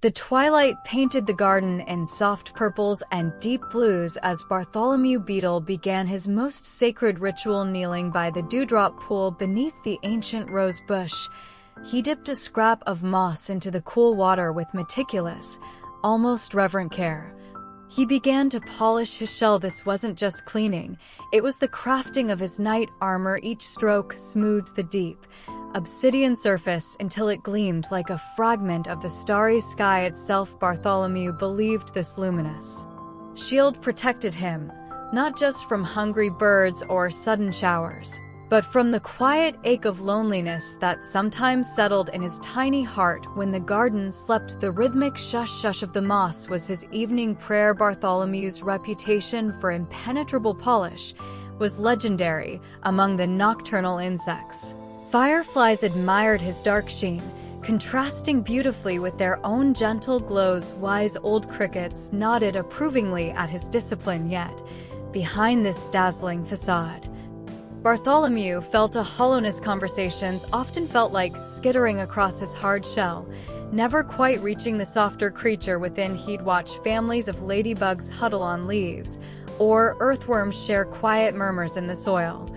The twilight painted the garden in soft purples and deep blues as Bartholomew Beetle began his most sacred ritual, kneeling by the dewdrop pool beneath the ancient rose bush. He dipped a scrap of moss into the cool water with meticulous, almost reverent care. He began to polish his shell. This wasn't just cleaning, it was the crafting of his knight armor. Each stroke smoothed the deep, obsidian surface until it gleamed like a fragment of the starry sky itself. Bartholomew believed this luminous shield protected him, not just from hungry birds or sudden showers, but from the quiet ache of loneliness that sometimes settled in his tiny heart when the garden slept. The rhythmic shush-shush of the moss was his evening prayer. Bartholomew's reputation for impenetrable polish was legendary among the nocturnal insects. Fireflies admired his dark sheen, contrasting beautifully with their own gentle glows. Wise old crickets nodded approvingly at his discipline, yet behind this dazzling facade, Bartholomew felt a hollowness. Conversations often felt like skittering across his hard shell, never quite reaching the softer creature within. He'd watch families of ladybugs huddle on leaves, or earthworms share quiet murmurs in the soil,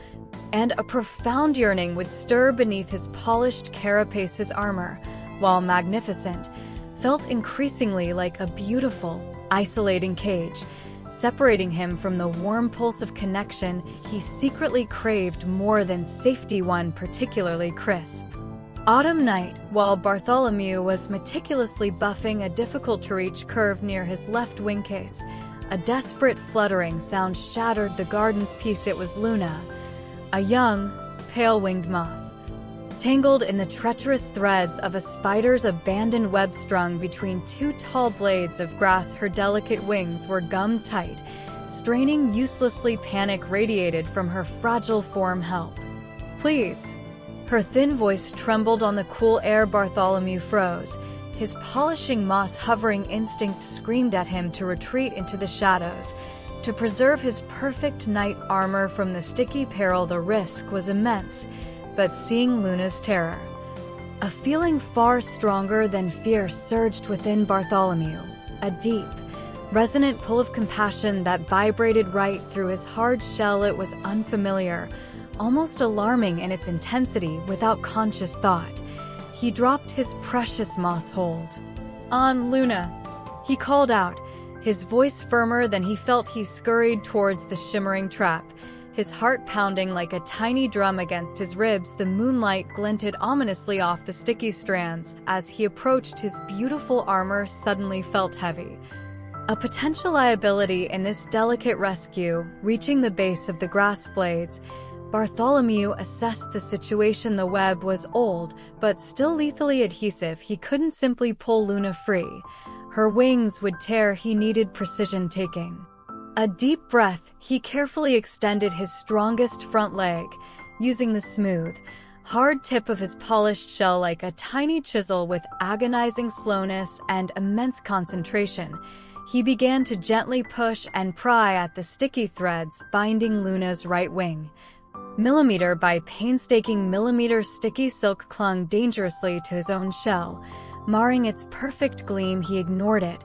and a profound yearning would stir beneath his polished carapace. His armor, while magnificent, felt increasingly like a beautiful, isolating cage, separating him from the warm pulse of connection he secretly craved more than safety. One particularly crisp autumn night, while Bartholomew was meticulously buffing a difficult-to-reach curve near his left wing case, a desperate fluttering sound shattered the garden's peace. It was Luna, a young, pale-winged moth, tangled in the treacherous threads of a spider's abandoned web. Strung between two tall blades of grass, her delicate wings were gummed tight, straining uselessly. Panic radiated from her fragile form. "Help, please." Her thin voice trembled on the cool air. Bartholomew froze, his polishing moss hovering instinct screamed at him to retreat into the shadows, to preserve his perfect knight armor from the sticky peril. The risk was immense, but seeing Luna's terror, a feeling far stronger than fear surged within Bartholomew, a deep, resonant pull of compassion that vibrated right through his hard shell. It was unfamiliar, almost alarming in its intensity. Without conscious thought, he dropped his precious moss hold. "On, Luna," he called out, his voice firmer than he felt. He scurried towards the shimmering trap, his heart pounding like a tiny drum against his ribs. The moonlight glinted ominously off the sticky strands. As he approached, his beautiful armor suddenly felt heavy, a potential liability in this delicate rescue. Reaching the base of the grass blades, Bartholomew assessed the situation. The web was old, but still lethally adhesive. He couldn't simply pull Luna free. Her wings would tear. He needed precision. Taking a deep breath, he carefully extended his strongest front leg, using the smooth, hard tip of his polished shell like a tiny chisel. With agonizing slowness and immense concentration, he began to gently push and pry at the sticky threads binding Luna's right wing. Millimeter by painstaking millimeter, sticky silk clung dangerously to his own shell, marring its perfect gleam. He ignored it,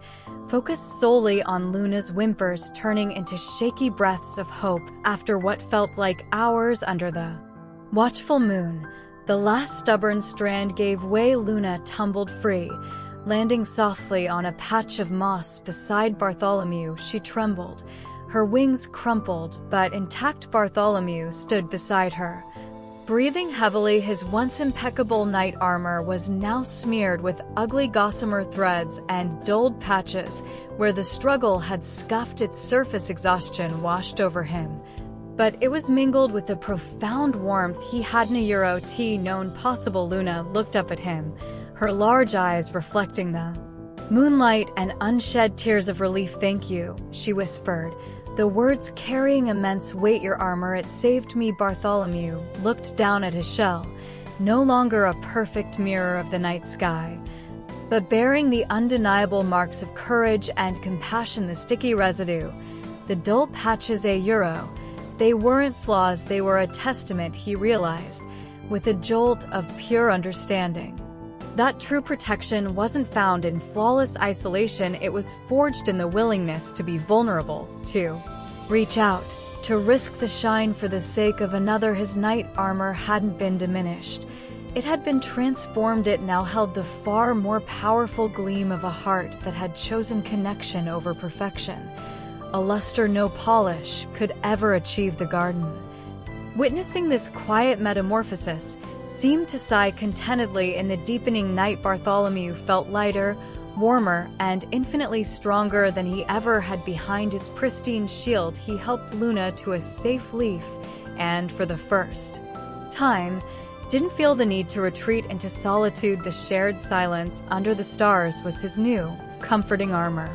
focused solely on Luna's whimpers turning into shaky breaths of hope. After what felt like hours under the watchful moon, the last stubborn strand gave way. Luna tumbled free, landing softly on a patch of moss beside Bartholomew. She trembled, her wings crumpled but intact. Bartholomew stood beside her, breathing heavily. His once impeccable knight armor was now smeared with ugly gossamer threads and dulled patches where the struggle had scuffed its surface. Exhaustion washed over him, but it was mingled with a profound warmth he hadn't known possible. Luna looked up at him, her large eyes reflecting the moonlight and unshed tears of relief. "Thank you," she whispered, the words carrying immense weight. "Your armor, it saved me." Bartholomew looked down at his shell, no longer a perfect mirror of the night sky, but bearing the undeniable marks of courage and compassion. The sticky residue, the dull patches, they weren't flaws, they were a testament. He realized, with a jolt of pure understanding, That true protection wasn't found in flawless isolation, it was forged in the willingness to be vulnerable, to reach out, to risk the shine for the sake of another. His knight armor hadn't been diminished. It had been transformed. It now held the far more powerful gleam of a heart that had chosen connection over perfection, a luster no polish could ever achieve. The garden, witnessing this quiet metamorphosis, seemed to sigh contentedly in the deepening night. Bartholomew felt lighter, warmer, and infinitely stronger than he ever had. Behind his pristine shield, he helped Luna to a safe leaf, and for the first time, didn't feel the need to retreat into solitude. The shared silence under the stars was his new, comforting armor.